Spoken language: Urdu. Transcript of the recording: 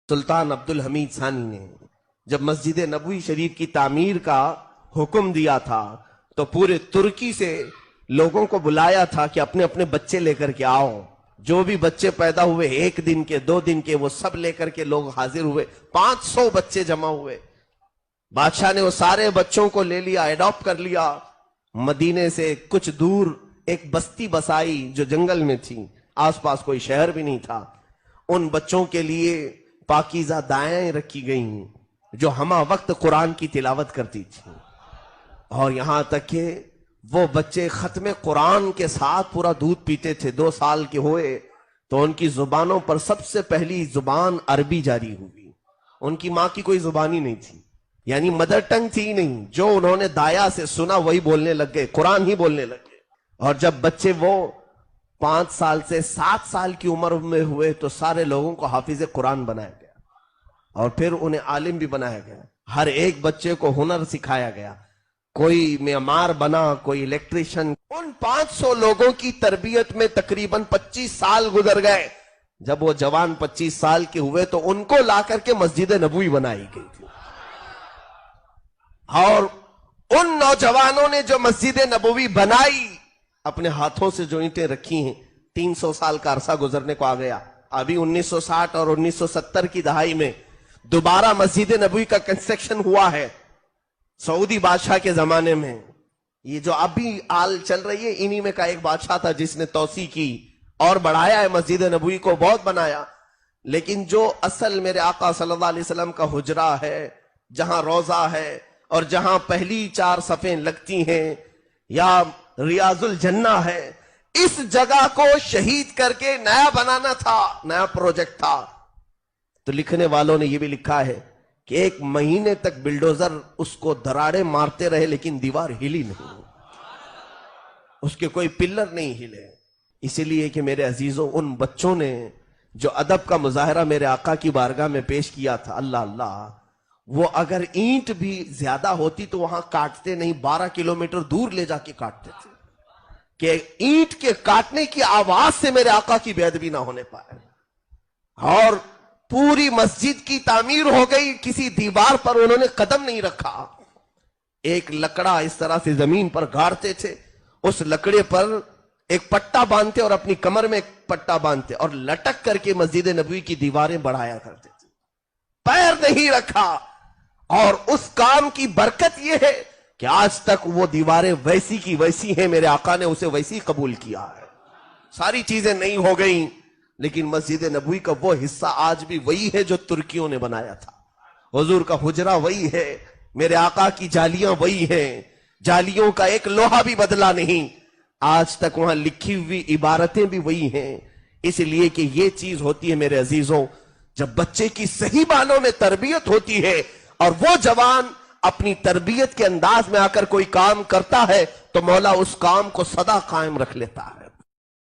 سلطان عبدالحمید ثانی نے جب مسجد نبوی شریف کی تعمیر کا حکم دیا تھا تو پورے ترکی سے لوگوں کو بلایا تھا کہ اپنے اپنے بچے لے کر کے آؤ. جو بھی بچے پیدا ہوئے 1 دن کے 2 دن کے وہ سب لے کر کے لوگ حاضر ہوئے. 500 بچے جمع ہوئے. بادشاہ نے وہ سارے بچوں کو لے لیا, ایڈاپٹ کر لیا. مدینے سے کچھ دور ایک بستی بسائی جو جنگل میں تھی, آس پاس کوئی شہر بھی نہیں تھا. ان بچوں کے لیے پاکیزہ دائیں رکھی گئیں جو ہمہ وقت قرآن کی تلاوت کرتی تھی, اور یہاں تک کہ وہ بچے ختم قرآن کے ساتھ پورا دودھ پیتے تھے. 2 سال کے ہوئے تو ان کی زبانوں پر سب سے پہلی زبان عربی جاری ہوئی. ان کی ماں کی کوئی زبان ہی نہیں تھی, یعنی مدر ٹنگ تھی نہیں. جو انہوں نے دایا سے سنا وہی بولنے لگ گئے, قرآن ہی بولنے لگ گئے. اور جب بچے وہ 5 سال سے 7 سال کی عمر میں ہوئے تو سارے لوگوں کو حافظ قرآن بنایا گیا, اور پھر انہیں عالم بھی بنایا گیا. ہر ایک بچے کو ہنر سکھایا گیا. کوئی معمار بنا, کوئی الیکٹریشن. ان 500 لوگوں کی تربیت میں تقریباً 25 سال گزر گئے. جب وہ جوان 25 سال کے ہوئے تو ان کو لا کر کے مسجد نبوی بنائی گئی تھی. اور ان نوجوانوں نے جو مسجد نبوی بنائی, اپنے ہاتھوں سے جو اینٹیں رکھی ہیں, 300 سال کا عرصہ گزرنے کو آ گیا. ابھی 1960 اور 1970 کی دہائی میں دوبارہ مسجد نبوی کا کنسٹرکشن ہوا ہے سعودی بادشاہ کے زمانے میں. یہ جو ابھی آل چل رہی ہے انہی میں کا ایک بادشاہ تھا جس نے توسیع کی اور بڑھایا ہے مسجد نبوی کو, بہت بنایا. لیکن جو اصل میرے آقا صلی اللہ علیہ وسلم کا حجرہ ہے, جہاں روضہ ہے اور جہاں پہلی 4 صفیں لگتی ہیں, یا ریاض الجنہ ہے, اس جگہ کو شہید کر کے نیا بنانا تھا, نیا پروجیکٹ تھا. تو لکھنے والوں نے یہ بھی لکھا ہے کہ 1 مہینے تک بلڈوزر اس کو دراڑے مارتے رہے لیکن دیوار ہلی نہیں, اس کے کوئی پلر نہیں ہلے. اسی لیے کہ میرے عزیزوں, ان بچوں نے جو ادب کا مظاہرہ میرے آقا کی بارگاہ میں پیش کیا تھا, اللہ اللہ, وہ اگر اینٹ بھی زیادہ ہوتی تو وہاں کاٹتے نہیں, 12 کلومیٹر دور لے جا کے کاٹتے تھے کہ اینٹ کے کاٹنے کی آواز سے میرے آقا کی بے ادبی نہ ہونے پائے. اور پوری مسجد کی تعمیر ہو گئی, کسی دیوار پر انہوں نے قدم نہیں رکھا. ایک لکڑا اس طرح سے زمین پر گاڑتے تھے, اس لکڑے پر ایک پٹا باندھتے اور اپنی کمر میں ایک پٹا باندھتے اور لٹک کر کے مسجد نبوی کی دیواریں بڑھایا کرتے تھے. پیر نہیں رکھا. اور اس کام کی برکت یہ ہے کہ آج تک وہ دیواریں ویسی کی ویسی ہیں, میرے آقا نے اسے ویسی قبول کیا ہے. ساری چیزیں نہیں ہو گئیں لیکن مسجد نبوی کا وہ حصہ آج بھی وہی ہے جو ترکیوں نے بنایا تھا. حضور کا حجرہ وہی ہے, میرے آقا کی جالیاں وہی ہیں, جالیوں کا ایک لوہا بھی بدلا نہیں. آج تک وہاں لکھی ہوئی عبارتیں بھی وہی ہیں. اس لیے کہ یہ چیز ہوتی ہے میرے عزیزوں, جب بچے کی صحیح معنوں میں تربیت ہوتی ہے اور وہ جوان اپنی تربیت کے انداز میں آ کر کوئی کام کرتا ہے تو مولا اس کام کو سدا قائم رکھ لیتا ہے.